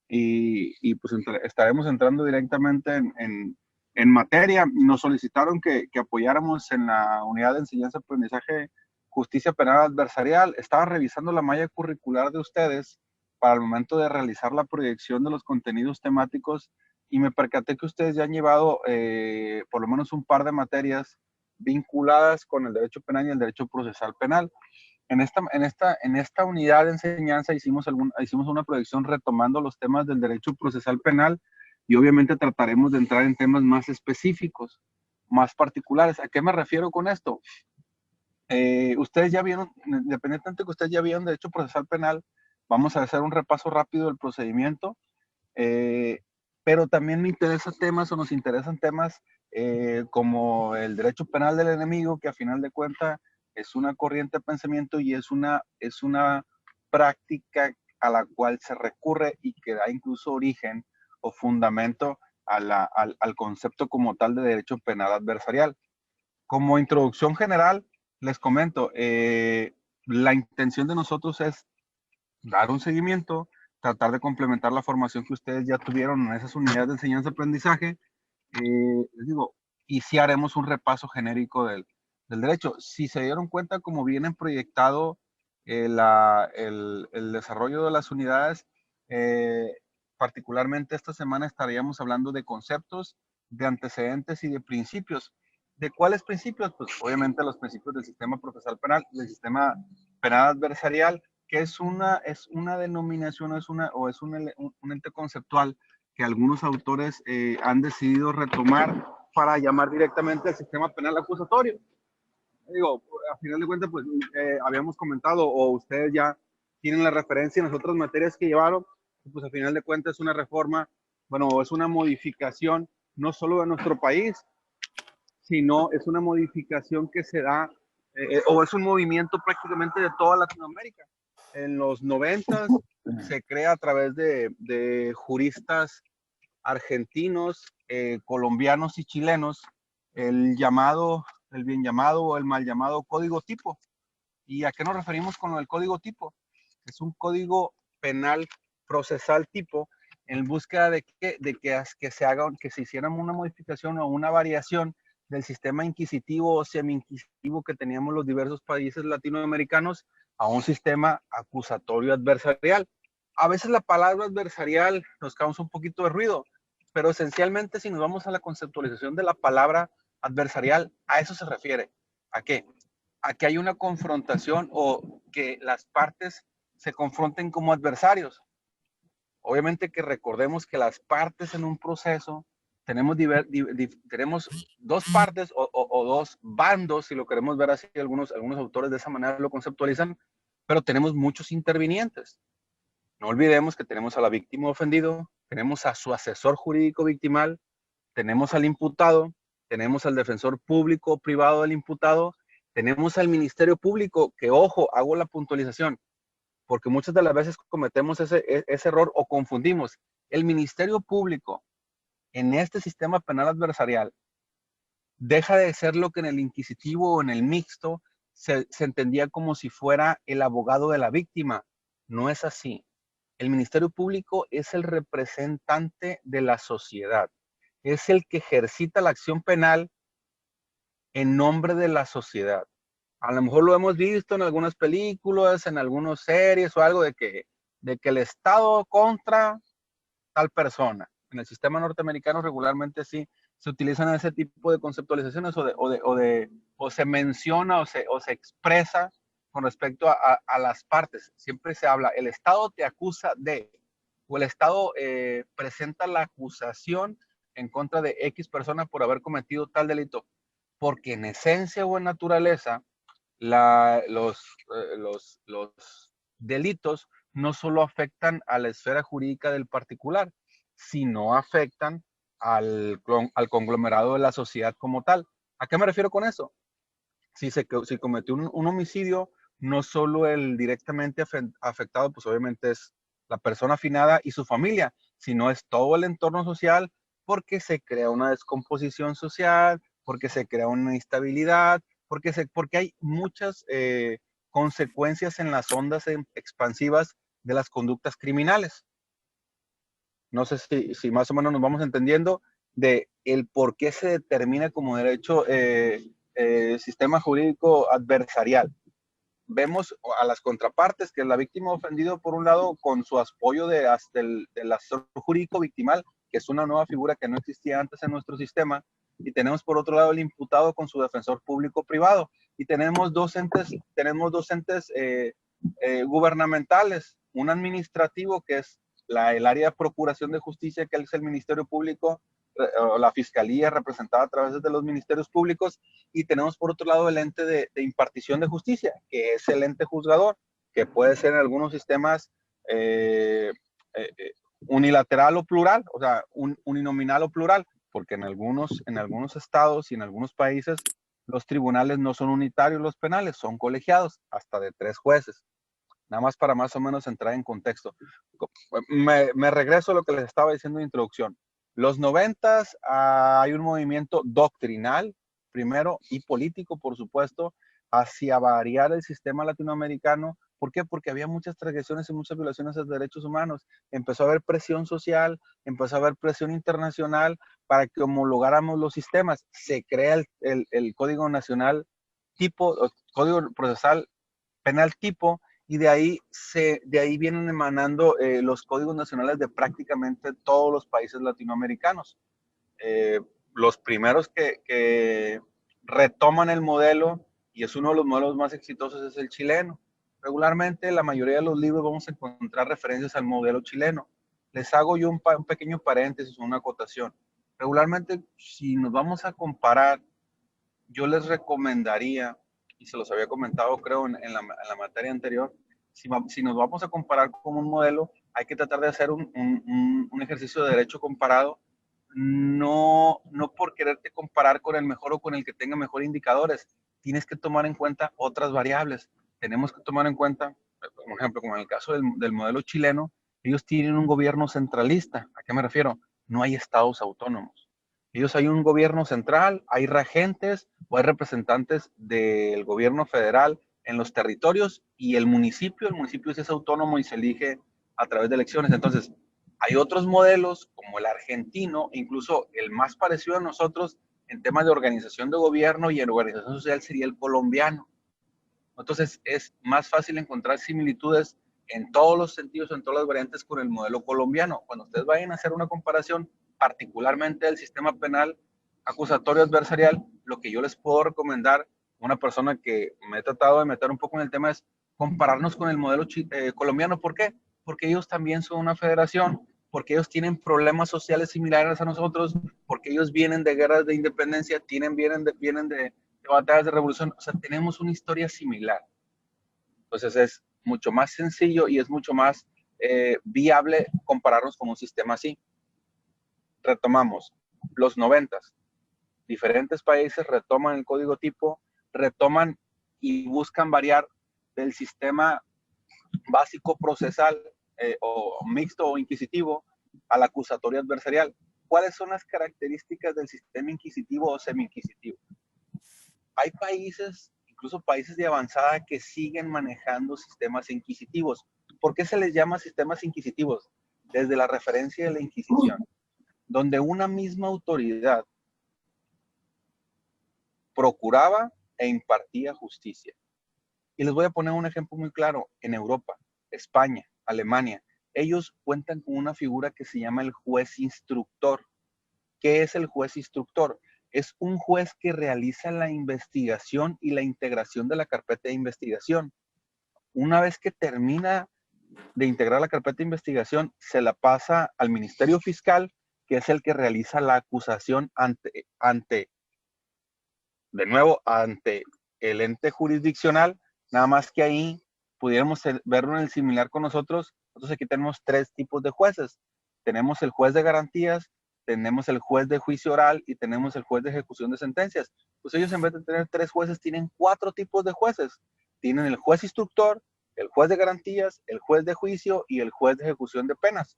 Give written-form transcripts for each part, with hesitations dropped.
y pues estaremos entrando directamente en materia. Nos solicitaron que apoyáramos en la unidad de enseñanza-aprendizaje justicia penal adversarial. Estaba revisando la malla curricular de ustedes para el momento de realizar la proyección de los contenidos temáticos y me percaté que ustedes ya han llevado por lo menos un par de materias vinculadas con el derecho penal y el derecho procesal penal. En esta unidad de enseñanza hicimos una proyección retomando los temas del derecho procesal penal y obviamente trataremos de entrar en temas más específicos, más particulares. ¿A qué me refiero con esto? Ustedes ya vieron, independientemente de que ustedes ya vieron derecho procesal penal, vamos a hacer un repaso rápido del procedimiento, eh, pero también me interesan temas o nos interesan temas como el derecho penal del enemigo, que a final de cuentas es una corriente de pensamiento y es una práctica a la cual se recurre y que da incluso origen o fundamento al concepto como tal de derecho penal adversarial. Como introducción general, les comento, la intención de nosotros es dar un seguimiento, tratar de complementar la formación que ustedes ya tuvieron en esas unidades de enseñanza-aprendizaje. Les digo, y si haremos un repaso genérico del derecho. Si se dieron cuenta, como vienen proyectado el desarrollo de las unidades, eh, particularmente esta semana estaríamos hablando de conceptos, de antecedentes y de principios. ¿De cuáles principios? Pues obviamente los principios del sistema procesal penal, del sistema penal adversarial, que es una denominación, es un ente conceptual que algunos autores han decidido retomar para llamar directamente al sistema penal acusatorio. Digo, a final de cuentas, pues habíamos comentado, o ustedes ya tienen la referencia en las otras materias que llevaron, pues a final de cuentas es una reforma, bueno, es una modificación no solo de nuestro país, sino es una modificación que se da, o es un movimiento prácticamente de toda Latinoamérica. En los 90 se crea a través de juristas argentinos, colombianos y chilenos el bien llamado o el mal llamado código tipo. ¿Y a qué nos referimos con el código tipo? Es un código penal procesal tipo en búsqueda que se hiciera una modificación o una variación del sistema inquisitivo o semi-inquisitivo que teníamos los diversos países latinoamericanos a un sistema acusatorio adversarial. A veces la palabra adversarial nos causa un poquito de ruido, pero esencialmente si nos vamos a la conceptualización de la palabra adversarial, a eso se refiere. ¿A qué? A que hay una confrontación o que las partes se confronten como adversarios. Obviamente que recordemos que las partes en un proceso tenemos dos partes o dos bandos, si lo queremos ver así, algunos autores de esa manera lo conceptualizan, pero tenemos muchos intervinientes. No olvidemos que tenemos a la víctima ofendido, tenemos a su asesor jurídico victimal, tenemos al imputado, tenemos al defensor público o privado del imputado, tenemos al Ministerio Público, que ojo, hago la puntualización, porque muchas de las veces cometemos ese error o confundimos. El Ministerio Público en este sistema penal adversarial deja de ser lo que en el inquisitivo o en el mixto se entendía como si fuera el abogado de la víctima. No es así. El Ministerio Público es el representante de la sociedad, es el que ejercita la acción penal en nombre de la sociedad. A lo mejor lo hemos visto en algunas películas, en algunas series o algo de que el Estado contra tal persona. En el sistema norteamericano regularmente sí se utilizan ese tipo de conceptualizaciones o se menciona o se expresa con respecto a las partes. Siempre se habla, el Estado te acusa de, o el Estado presenta la acusación en contra de X persona por haber cometido tal delito, porque en esencia o en naturaleza los delitos no solo afectan a la esfera jurídica del particular, sino afectan al conglomerado de la sociedad como tal. ¿A qué me refiero con eso? Si cometió un homicidio, no solo el directamente afectado, pues obviamente es la persona afinada y su familia, sino es todo el entorno social, porque se crea una descomposición social, porque se crea una instabilidad, porque hay muchas consecuencias en las ondas expansivas de las conductas criminales. No sé si más o menos nos vamos entendiendo de el por qué se determina como derecho sistema jurídico adversarial. Vemos a las contrapartes, que es la víctima ofendido por un lado con su apoyo del asesor jurídico victimal, que es una nueva figura que no existía antes en nuestro sistema, y tenemos por otro lado el imputado con su defensor público privado, y tenemos dos entes gubernamentales, un administrativo que es el área de procuración de justicia, que es el Ministerio Público, o la Fiscalía representada a través de los ministerios públicos, y tenemos por otro lado el ente de impartición de justicia, que es el ente juzgador, que puede ser en algunos sistemas unilateral o plural, o sea, uninominal o plural, porque en algunos estados y en algunos países los tribunales no son unitarios, los penales son colegiados, hasta de 3 jueces. Nada más para más o menos entrar en contexto. Me regreso a lo que les estaba diciendo en introducción. Los 90s hay un movimiento doctrinal, primero, y político, por supuesto, hacia variar el sistema latinoamericano. ¿Por qué? Porque había muchas transgresiones y muchas violaciones de derechos humanos. Empezó a haber presión social, empezó a haber presión internacional para que homologáramos los sistemas. Se crea el Código Nacional tipo, Código Procesal Penal tipo, y de ahí vienen emanando los códigos nacionales de prácticamente todos los países latinoamericanos. Los primeros que retoman el modelo, y es uno de los modelos más exitosos, es el chileno. Regularmente, la mayoría de los libros vamos a encontrar referencias al modelo chileno. Les hago yo un pequeño paréntesis, una acotación. Regularmente, si nos vamos a comparar, yo les recomendaría, y se los había comentado creo en la materia anterior, si nos vamos a comparar con un modelo, hay que tratar de hacer un ejercicio de derecho comparado, no por quererte comparar con el mejor o con el que tenga mejor indicadores, tienes que tomar en cuenta otras variables. Tenemos que tomar en cuenta, por ejemplo, como en el caso del modelo chileno, ellos tienen un gobierno centralista. ¿A qué me refiero? No hay estados autónomos. Ellos hay un gobierno central, hay regentes o hay representantes del gobierno federal en los territorios, y el municipio es autónomo y se elige a través de elecciones. Entonces, hay otros modelos como el argentino, incluso el más parecido a nosotros en temas de organización de gobierno y en organización social sería el colombiano. Entonces, es más fácil encontrar similitudes en todos los sentidos, en todas las variantes con el modelo colombiano. Cuando ustedes vayan a hacer una comparación, particularmente del sistema penal acusatorio adversarial, lo que yo les puedo recomendar a una persona que me he tratado de meter un poco en el tema es compararnos con el modelo colombiano. ¿Por qué? Porque ellos también son una federación, porque ellos tienen problemas sociales similares a nosotros, porque ellos vienen de guerras de independencia, vienen de batallas de revolución, o sea, tenemos una historia similar. Entonces es mucho más sencillo y es mucho más viable compararnos con un sistema así. Retomamos los 90s. Diferentes países retoman el código tipo, retoman y buscan variar del sistema básico procesal o mixto o inquisitivo al acusatorio adversarial. ¿Cuáles son las características del sistema inquisitivo o semi-inquisitivo? Hay países, incluso países de avanzada, que siguen manejando sistemas inquisitivos. ¿Por qué se les llama sistemas inquisitivos? Desde la referencia de la Inquisición, donde una misma autoridad procuraba e impartía justicia. Y les voy a poner un ejemplo muy claro. En Europa, España, Alemania, ellos cuentan con una figura que se llama el juez instructor. ¿Qué es el juez instructor? Es un juez que realiza la investigación y la integración de la carpeta de investigación. Una vez que termina de integrar la carpeta de investigación, se la pasa al Ministerio Fiscal, que es el que realiza la acusación de nuevo, ante el ente jurisdiccional. Nada más que ahí pudiéramos verlo en el similar con nosotros. Nosotros aquí tenemos 3 tipos de jueces. Tenemos el juez de garantías, tenemos el juez de juicio oral y tenemos el juez de ejecución de sentencias. Pues ellos, en vez de tener 3 jueces, tienen 4 tipos de jueces. Tienen el juez instructor, el juez de garantías, el juez de juicio y el juez de ejecución de penas.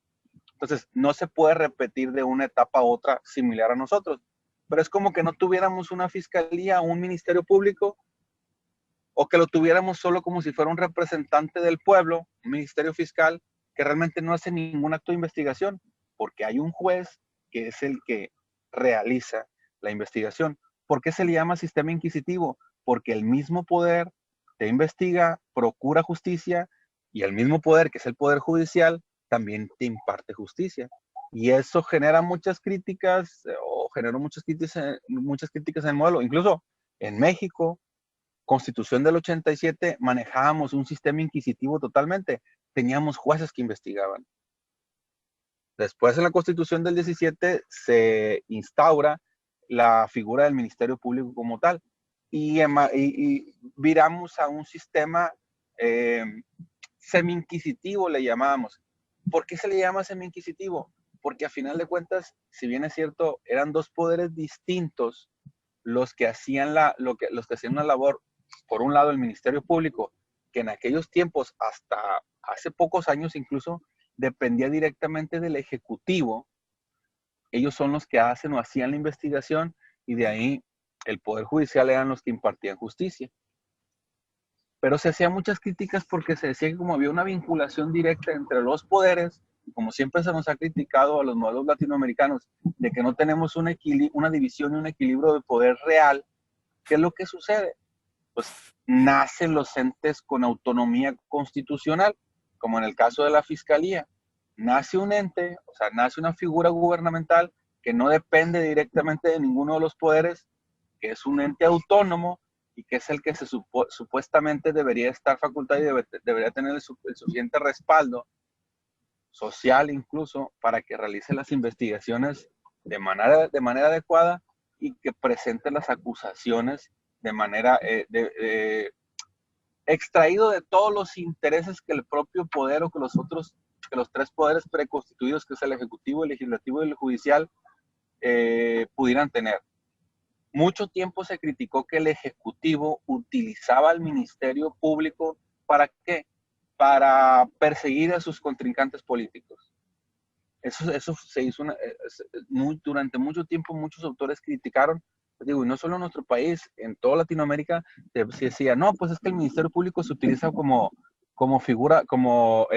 Entonces, no se puede repetir de una etapa a otra similar a nosotros. Pero es como que no tuviéramos una fiscalía o un ministerio público, o que lo tuviéramos solo como si fuera un representante del pueblo, un ministerio fiscal, que realmente no hace ningún acto de investigación. porque hay un juez que es el que realiza la investigación. ¿Por qué se le llama sistema inquisitivo? Porque el mismo poder te investiga, procura justicia, y el mismo poder, que es el poder judicial, también te imparte justicia. Y eso genera muchas críticas, o generó muchas críticas en el modelo. Incluso en México, Constitución del 87, manejábamos un sistema inquisitivo totalmente. Teníamos jueces que investigaban. Después, en la Constitución del 17, se instaura la figura del Ministerio Público como tal. Y viramos a un sistema semi-inquisitivo, le llamábamos. ¿Por qué se le llama semi-inquisitivo? Porque a final de cuentas, si bien es cierto, eran dos poderes distintos los que hacían una labor. Por un lado, el Ministerio Público, que en aquellos tiempos, hasta hace pocos años incluso, dependía directamente del Ejecutivo. Ellos son los que hacen o hacían la investigación, y de ahí el Poder Judicial eran los que impartían justicia. Pero se hacían muchas críticas porque se decía que como había una vinculación directa entre los poderes, como siempre se nos ha criticado a los modelos latinoamericanos, de que no tenemos una división y un equilibrio de poder real. ¿Qué es lo que sucede? Pues nacen los entes con autonomía constitucional, como en el caso de la Fiscalía. Nace un ente, o sea, nace una figura gubernamental que no depende directamente de ninguno de los poderes, que es un ente autónomo y que es el que supuestamente debería estar facultado y debería tener el suficiente respaldo social incluso para que realice las investigaciones de manera adecuada y que presente las acusaciones de manera extraído de todos los intereses que el propio poder o que los tres poderes preconstituidos, que es el Ejecutivo, el Legislativo y el Judicial, pudieran tener. Mucho tiempo se criticó que el Ejecutivo utilizaba al Ministerio Público ¿para qué? Para perseguir a sus contrincantes políticos. Eso se hizo durante mucho tiempo. Muchos autores criticaron, digo, y no solo en nuestro país, en toda Latinoamérica se decía, no, pues es que el Ministerio Público se utiliza como figura, como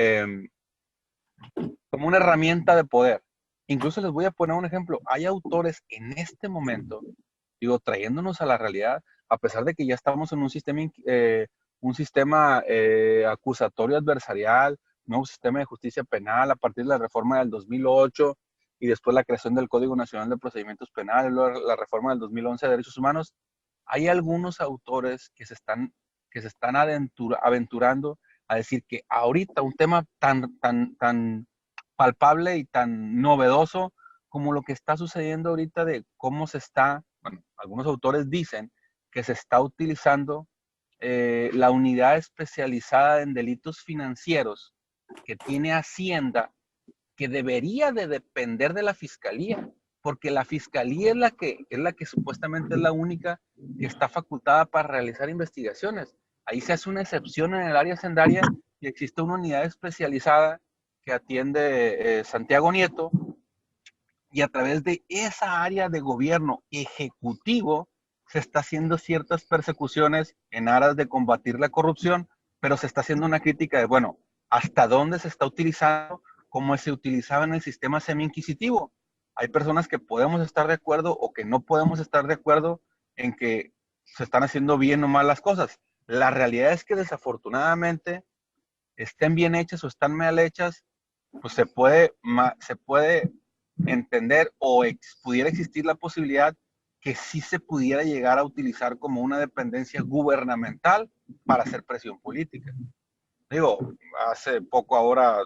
una herramienta de poder. Incluso les voy a poner un ejemplo. Hay autores en este momento, digo, trayéndonos a la realidad, a pesar de que ya estamos en un sistema acusatorio adversarial, nuevo sistema de justicia penal a partir de la reforma del 2008 y después la creación del Código Nacional de Procedimientos Penales, la reforma del 2011 de Derechos Humanos. Hay algunos autores que se están aventurando a decir que ahorita un tema tan palpable y tan novedoso como lo que está sucediendo ahorita, de cómo bueno, algunos autores dicen que se está utilizando la unidad especializada en delitos financieros que tiene Hacienda, que debería de depender de la Fiscalía, porque la Fiscalía es la que supuestamente es la única que está facultada para realizar investigaciones. Ahí se hace una excepción en el área hacendaria y existe una unidad especializada que atiende Santiago Nieto, y a través de esa área de gobierno ejecutivo se está haciendo ciertas persecuciones en aras de combatir la corrupción, pero se está haciendo una crítica de, bueno, ¿hasta dónde se está utilizando como se utilizaba en el sistema semi-inquisitivo? Hay personas que podemos estar de acuerdo o que no podemos estar de acuerdo en que se están haciendo bien o mal las cosas. La realidad es que desafortunadamente, estén bien hechas o están mal hechas, pues se puede entender o pudiera existir la posibilidad que sí se pudiera llegar a utilizar como una dependencia gubernamental para hacer presión política. Digo, hace poco ahora,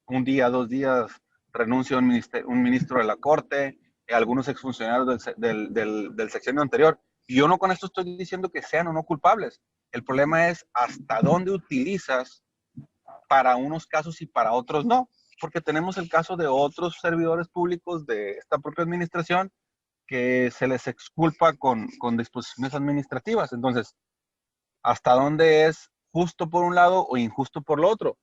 un día, 2 días, renuncia un ministro de la Corte, algunos exfuncionarios del sexenio anterior. Y yo no con esto estoy diciendo que sean o no culpables. El problema es hasta dónde utilizas para unos casos y para otros no, porque tenemos el caso de otros servidores públicos de esta propia administración que se les exculpa con disposiciones administrativas. Entonces, ¿hasta dónde es justo por un lado o injusto por lo otro?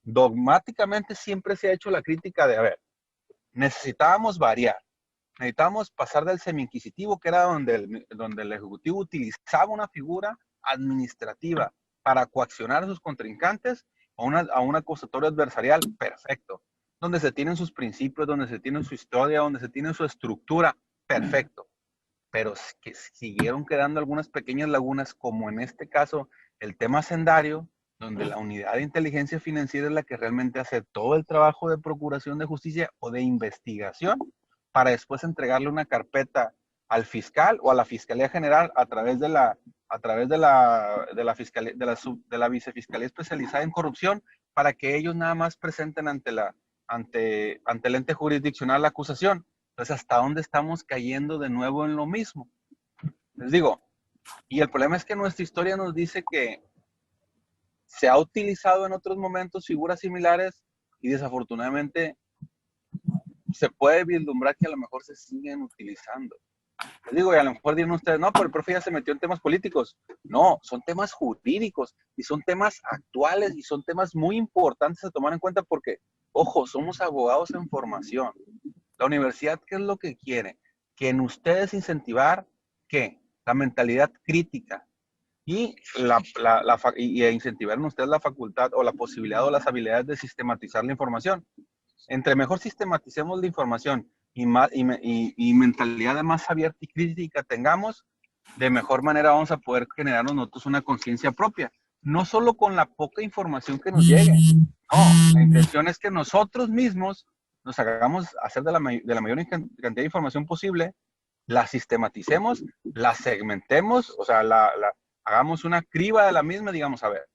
Dogmáticamente siempre se ha hecho la crítica de, a ver, necesitábamos variar, necesitábamos pasar del semi-inquisitivo, que era donde el Ejecutivo utilizaba una figura administrativa para coaccionar a sus contrincantes, a una acusatoria adversarial, perfecto. donde se tienen sus principios, donde se tiene su historia, donde se tiene su estructura, perfecto. Pero que siguieron quedando algunas pequeñas lagunas, como en este caso el tema sendario, donde la unidad de inteligencia financiera es la que realmente hace todo el trabajo de procuración de justicia o de investigación, para después entregarle una carpeta al fiscal o a la Fiscalía General a través de la Vicefiscalía Especializada en Corrupción, para que ellos nada más presenten ante el ente jurisdiccional la acusación. Entonces, ¿hasta dónde estamos cayendo de nuevo en lo mismo? Les digo, y el problema es que nuestra historia nos dice que se ha utilizado en otros momentos figuras similares y desafortunadamente se puede vislumbrar que a lo mejor se siguen utilizando. Les digo, y a lo mejor dirán ustedes, no, pero el profe ya se metió en temas políticos. No, son temas jurídicos y son temas actuales y son temas muy importantes a tomar en cuenta porque, ojo, somos abogados en formación. La universidad, ¿qué es lo que quiere? Que en ustedes incentivar, ¿qué? La mentalidad crítica y, incentivar en ustedes la facultad o la posibilidad o las habilidades de sistematizar la información. Entre mejor sistematicemos la información y mentalidad de más abierta y crítica tengamos, de mejor manera vamos a poder generarnos nosotros una conciencia propia. No solo con la poca información que nos llegue. No, la intención es que nosotros mismos nos hagamos hacer de la mayor cantidad de información posible, la sistematicemos, la segmentemos, o sea, hagamos una criba de la misma, digamos, a ver,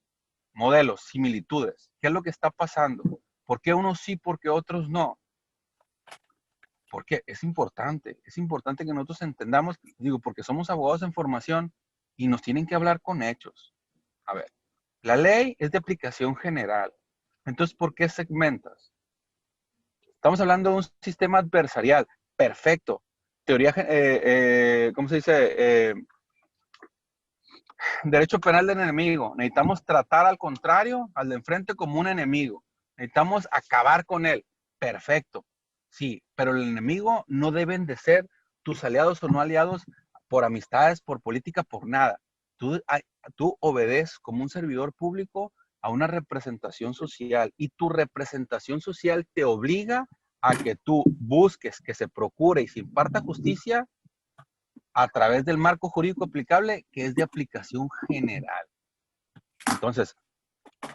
modelos, similitudes, ¿qué es lo que está pasando? ¿Por qué unos sí, por qué otros no? Porque es importante que nosotros entendamos, digo, porque somos abogados en formación y nos tienen que hablar con hechos. A ver, la ley es de aplicación general. Entonces, ¿por qué segmentas? Estamos hablando de un sistema adversarial. Perfecto. Teoría, ¿cómo se dice? Derecho penal del enemigo. Necesitamos tratar al contrario, al de enfrente, como un enemigo. Necesitamos acabar con él. Perfecto. Sí, pero el enemigo no deben de ser tus aliados o no aliados por amistades, por política, por nada. Tú obedeces como un servidor público a una representación social y tu representación social te obliga a que tú busques que se procure y se imparta justicia a través del marco jurídico aplicable, que es de aplicación general. Entonces,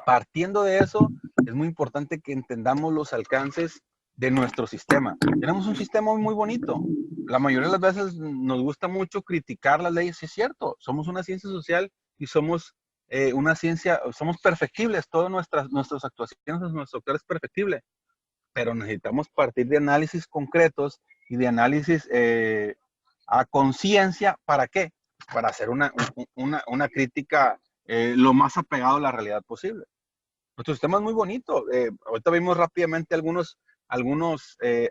partiendo de eso, es muy importante que entendamos los alcances de nuestro sistema. Tenemos un sistema muy bonito. La mayoría de las veces nos gusta mucho criticar las leyes. Sí, es cierto, somos una ciencia social y somos una ciencia, somos perfectibles, todas nuestras actuaciones, nuestro actor es perfectible, pero necesitamos partir de análisis concretos y de análisis a conciencia. ¿Para qué? Para hacer una crítica lo más apegado a la realidad posible. Nuestro sistema es muy bonito. Ahorita vimos rápidamente algunos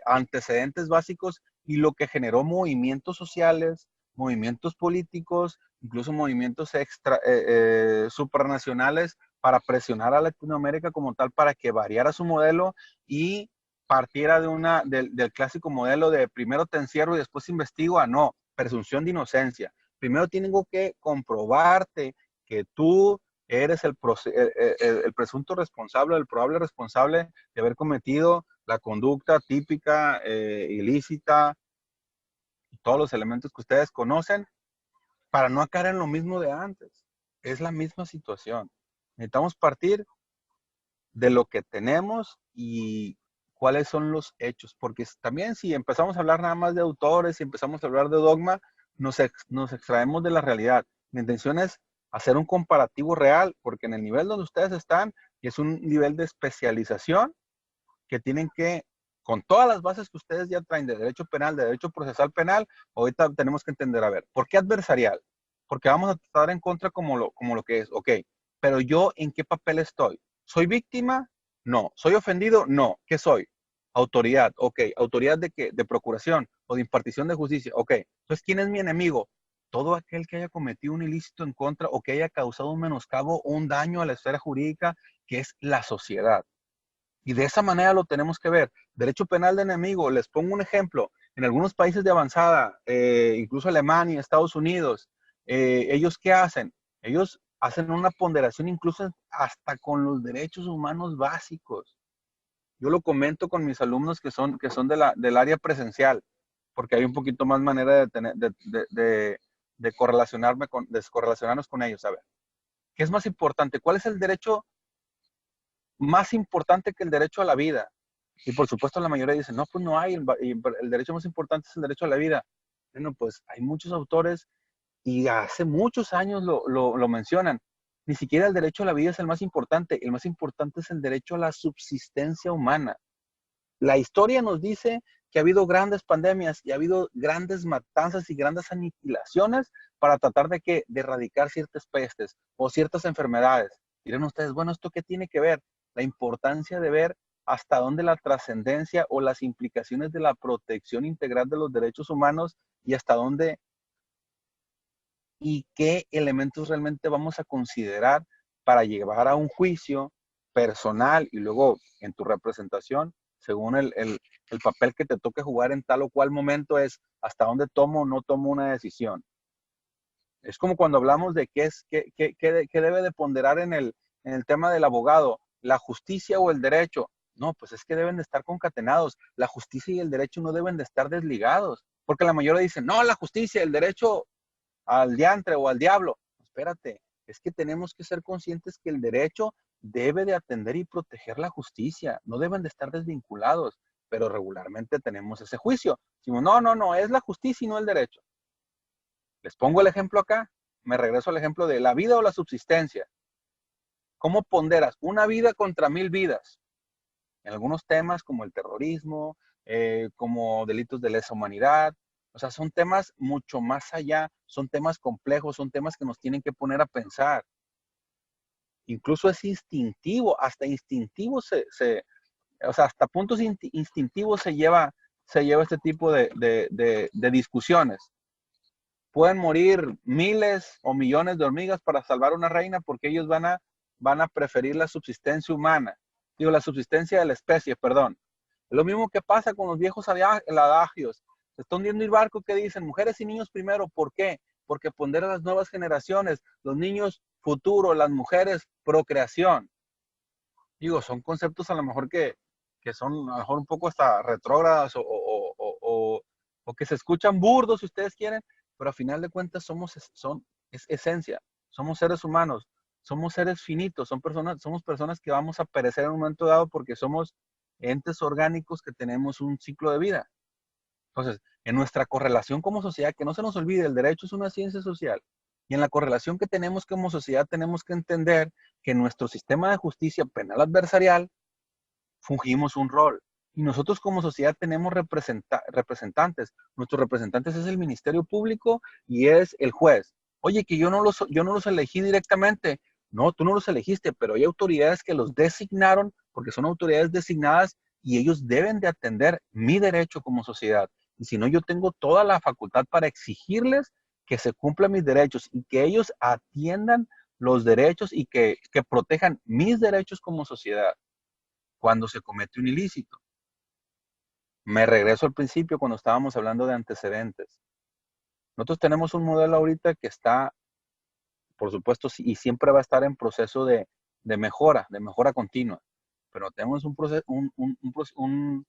antecedentes básicos y lo que generó movimientos sociales, movimientos políticos, incluso movimientos supranacionales para presionar a Latinoamérica como tal para que variara su modelo y partiera del clásico modelo de primero te encierro y después investigo a no, presunción de inocencia. Primero tengo que comprobarte que tú eres el presunto responsable, el probable responsable de haber cometido la conducta típica, ilícita, todos los elementos que ustedes conocen, para no caer en lo mismo de antes. Es la misma situación. Necesitamos partir de lo que tenemos y cuáles son los hechos, porque también si empezamos a hablar nada más de autores, si empezamos a hablar de dogma, nos extraemos de la realidad. Mi intención es hacer un comparativo real, porque en el nivel donde ustedes están, y es un nivel de especialización que tienen que, con todas las bases que ustedes ya traen de derecho penal, de derecho procesal penal, ahorita tenemos que entender, a ver, ¿por qué adversarial? Porque vamos a tratar en contra como lo que es, ok, pero yo ¿en qué papel estoy? ¿Soy víctima? No. ¿Soy ofendido? No. ¿Qué soy? Autoridad, ok. ¿Autoridad de qué? De procuración o de impartición de justicia, ok. Entonces, ¿quién es mi enemigo? Todo aquel que haya cometido un ilícito en contra o que haya causado un menoscabo o un daño a la esfera jurídica, que es la sociedad. Y de esa manera lo tenemos que ver. Derecho penal de enemigo, les pongo un ejemplo. En algunos países de avanzada, incluso Alemania, Estados Unidos, ¿ellos qué hacen? Ellos hacen una ponderación incluso hasta con los derechos humanos básicos. Yo lo comento con mis alumnos que son del área presencial, porque hay un poquito más manera de, tener, de correlacionarnos con ellos. A ver, ¿qué es más importante? ¿Cuál es el derecho más importante que el derecho a la vida? Y por supuesto la mayoría dicen, no, pues no hay, el derecho más importante es el derecho a la vida. Bueno, pues hay muchos autores y hace muchos años lo mencionan. Ni siquiera el derecho a la vida es el más importante es el derecho a la subsistencia humana. La historia nos dice que ha habido grandes pandemias y ha habido grandes matanzas y grandes aniquilaciones para tratar de, de erradicar ciertas pestes o ciertas enfermedades. Dirán ustedes, bueno, ¿esto qué tiene que ver? La importancia de ver hasta dónde la trascendencia o las implicaciones de la protección integral de los derechos humanos y hasta dónde y qué elementos realmente vamos a considerar para llevar a un juicio personal y luego en tu representación, según el papel que te toque jugar en tal o cual momento, es hasta dónde tomo o no tomo una decisión. Es como cuando hablamos de qué debe de ponderar en el tema del abogado, la justicia o el derecho. No, pues es que deben de estar concatenados. La justicia y el derecho no deben de estar desligados, porque la mayoría dicen, no, la justicia, el derecho al diantre o al diablo. Espérate, es que tenemos que ser conscientes que el derecho debe de atender y proteger la justicia, no deben de estar desvinculados, pero regularmente tenemos ese juicio. Decimos, no, es la justicia y no el derecho. Les pongo el ejemplo acá, me regreso al ejemplo de la vida o la subsistencia. ¿Cómo ponderas una vida contra 1000 vidas? En algunos temas como el terrorismo, como delitos de lesa humanidad. O sea, son temas mucho más allá, son temas complejos, son temas que nos tienen que poner a pensar. Incluso es instintivo, hasta instintivo o sea, hasta puntos instintivos se lleva este tipo de discusiones. Pueden morir miles o millones de hormigas para salvar una reina porque ellos van a preferir la subsistencia humana. Digo, la subsistencia de la especie, perdón. Es lo mismo que pasa con los viejos adagios. Se está hundiendo el barco que dicen mujeres y niños primero. ¿Por qué? Porque pondera las nuevas generaciones, los niños futuro, las mujeres procreación. Digo, son conceptos a lo mejor que son a lo mejor un poco hasta retrógradas o que se escuchan burdos si ustedes quieren, pero a final de cuentas es esencia, somos seres humanos, somos seres finitos, somos personas que vamos a perecer en un momento dado porque somos entes orgánicos que tenemos un ciclo de vida. Entonces, en nuestra correlación como sociedad, que no se nos olvide, el derecho es una ciencia social. Y en la correlación que tenemos como sociedad, tenemos que entender que nuestro sistema de justicia penal adversarial fungimos un rol. Y nosotros como sociedad tenemos representantes. Nuestros representantes es el Ministerio Público y es el juez. Oye, que yo no los elegí directamente. No, tú no los elegiste, pero hay autoridades que los designaron porque son autoridades designadas y ellos deben de atender mi derecho como sociedad. Y si no, yo tengo toda la facultad para exigirles que se cumplan mis derechos y que ellos atiendan los derechos y que protejan mis derechos como sociedad cuando se comete un ilícito. Me regreso al principio cuando estábamos hablando de antecedentes. Nosotros tenemos un modelo ahorita que está, por supuesto, y siempre va a estar en proceso de mejora continua. Pero tenemos un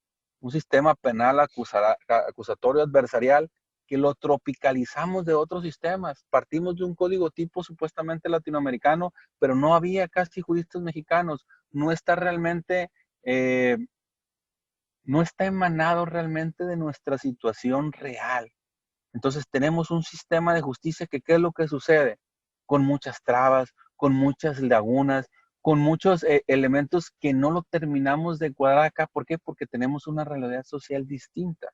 sistema penal acusatorio adversarial que lo tropicalizamos de otros sistemas. Partimos de un código tipo supuestamente latinoamericano, pero no había casi juristas mexicanos. No está realmente, no está emanado realmente de nuestra situación real. Entonces tenemos un sistema de justicia que, ¿qué es lo que sucede? Con muchas trabas, con muchas lagunas, con muchos elementos que no lo terminamos de cuadrar acá. ¿Por qué? Porque tenemos una realidad social distinta.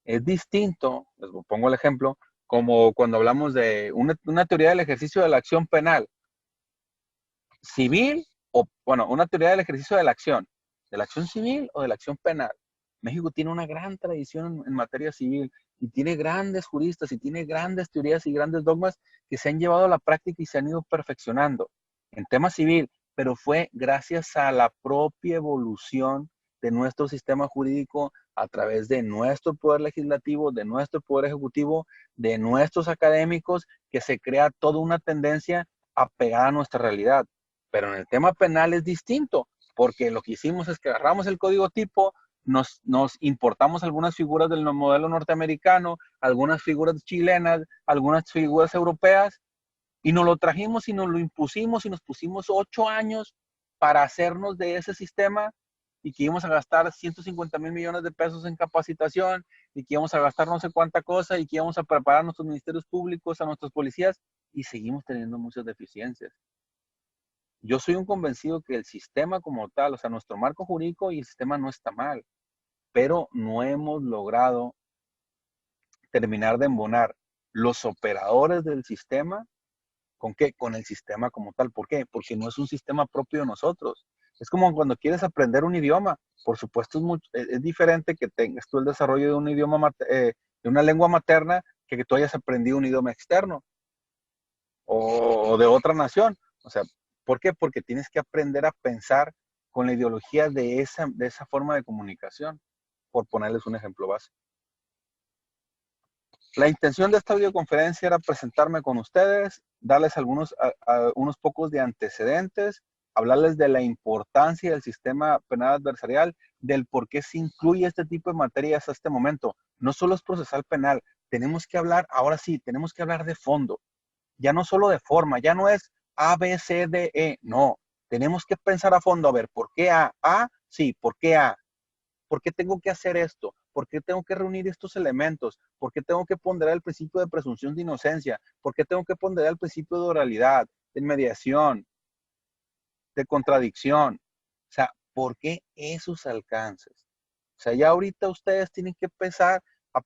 Es distinto, les pongo el ejemplo, como cuando hablamos de una teoría del ejercicio de la acción penal civil, o bueno, una teoría del ejercicio de la acción civil o de la acción penal. México tiene una gran tradición en materia civil y tiene grandes juristas y tiene grandes teorías y grandes dogmas que se han llevado a la práctica y se han ido perfeccionando en tema civil, pero fue gracias a la propia evolución de nuestro sistema jurídico a través de nuestro poder legislativo, de nuestro poder ejecutivo, de nuestros académicos, que se crea toda una tendencia apegada a nuestra realidad. Pero en el tema penal es distinto. porque lo que hicimos es que agarramos el código tipo, nos importamos algunas figuras del modelo norteamericano, algunas figuras chilenas, algunas figuras europeas, y nos lo trajimos y nos lo impusimos y nos pusimos 8 años para hacernos de ese sistema y que íbamos a gastar 150,000 millones de pesos en capacitación y que íbamos a gastar no sé cuánta cosa y que íbamos a preparar a nuestros ministerios públicos, a nuestros policías, y seguimos teniendo muchas deficiencias. Yo soy un convencido que el sistema como tal, o sea, nuestro marco jurídico y el sistema no está mal, pero no hemos logrado terminar de embonar los operadores del sistema. ¿Con qué? Con el sistema como tal. ¿Por qué? Porque no es un sistema propio de nosotros. Es como cuando quieres aprender un idioma. Por supuesto, es diferente que tengas tú el desarrollo de un idioma, de una lengua materna, que tú hayas aprendido un idioma externo o de otra nación. O sea, ¿por qué? Porque tienes que aprender a pensar con la ideología de esa forma de comunicación, por ponerles un ejemplo básico. La intención de esta videoconferencia era presentarme con ustedes, darles unos pocos de antecedentes, hablarles de la importancia del sistema penal adversarial, del por qué se incluye este tipo de materias a este momento. No solo es procesal penal, tenemos que hablar, ahora sí, tenemos que hablar de fondo. Ya no solo de forma, ya no es A, B, C, D, E, no. Tenemos que pensar a fondo, a ver, ¿por qué A? A, sí, ¿por qué A? ¿Por qué tengo que hacer esto? ¿Por qué tengo que reunir estos elementos? ¿Por qué tengo que ponderar el principio de presunción de inocencia? ¿Por qué tengo que ponderar el principio de oralidad, de mediación, de contradicción? O sea, ¿por qué esos alcances? O sea, ya ahorita ustedes tienen que empezar a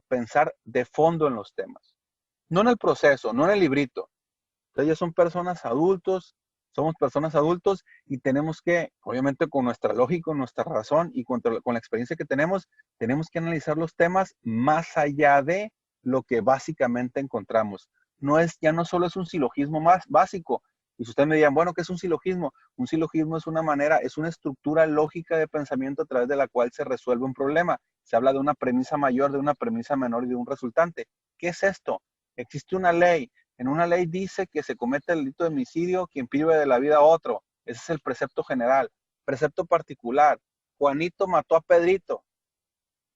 pensar de fondo en los temas. No en el proceso, no en el librito. Ustedes ya son personas adultos, somos personas adultos y tenemos que, obviamente con nuestra lógica, nuestra razón y con la experiencia que tenemos que analizar los temas más allá de lo que básicamente encontramos. Ya no solo es un silogismo más básico. Y si ustedes me dirían, bueno, ¿qué es un silogismo? Un silogismo es una manera, es una estructura lógica de pensamiento a través de la cual se resuelve un problema. Se habla de una premisa mayor, de una premisa menor y de un resultante. ¿Qué es esto? Existe una ley. En una ley dice que se comete el delito de homicidio quien prive de la vida a otro. Ese es el precepto general. Precepto particular. Juanito mató a Pedrito.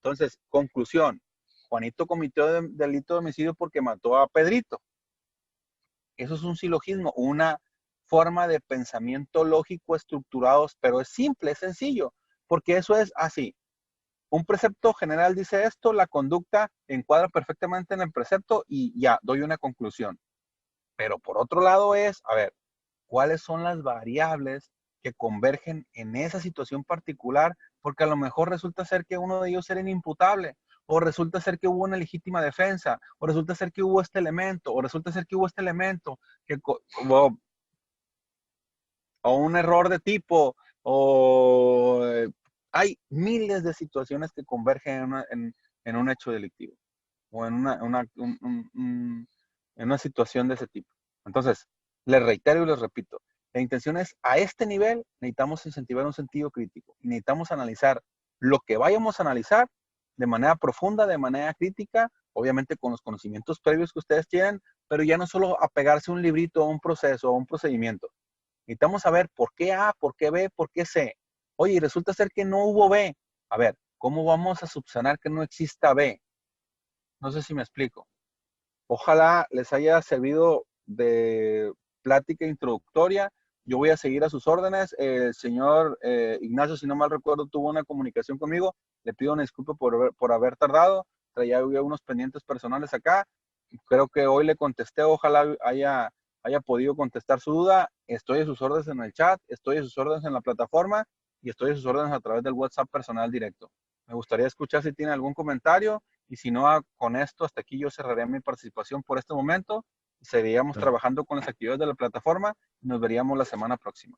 Entonces, conclusión. Juanito cometió delito de homicidio porque mató a Pedrito. Eso es un silogismo, una forma de pensamiento lógico estructurado, pero es simple, es sencillo, porque eso es así. Un precepto general dice esto, la conducta encuadra perfectamente en el precepto y ya, doy una conclusión. Pero por otro lado es, a ver, ¿cuáles son las variables que convergen en esa situación particular? Porque a lo mejor resulta ser que uno de ellos era inimputable, o resulta ser que hubo una legítima defensa, o resulta ser que hubo este elemento, o resulta ser que hubo este elemento, o un error de tipo, o hay miles de situaciones que convergen en un hecho delictivo, o en una situación de ese tipo. Entonces, les reitero y les repito, la intención es, a este nivel, necesitamos incentivar un sentido crítico. Y necesitamos analizar lo que vayamos a analizar de manera profunda, de manera crítica, obviamente con los conocimientos previos que ustedes tienen, pero ya no solo apegarse a un librito, a un proceso, a un procedimiento. Necesitamos saber por qué A, por qué B, por qué C. Oye, y resulta ser que no hubo B. A ver, ¿cómo vamos a subsanar que no exista B? No sé si me explico. Ojalá les haya servido de plática introductoria. Yo voy a seguir a sus órdenes. El señor Ignacio, si no mal recuerdo, tuvo una comunicación conmigo. Le pido una disculpa por haber tardado. Traía unos pendientes personales acá. Creo que hoy le contesté. Ojalá haya podido contestar su duda. Estoy a sus órdenes en el chat, estoy a sus órdenes en la plataforma y estoy a sus órdenes a través del WhatsApp personal directo. Me gustaría escuchar si tiene algún comentario. Y si no, con esto, hasta aquí yo cerraría mi participación por este momento. Seguiríamos trabajando con las actividades de la plataforma y nos veríamos la semana próxima.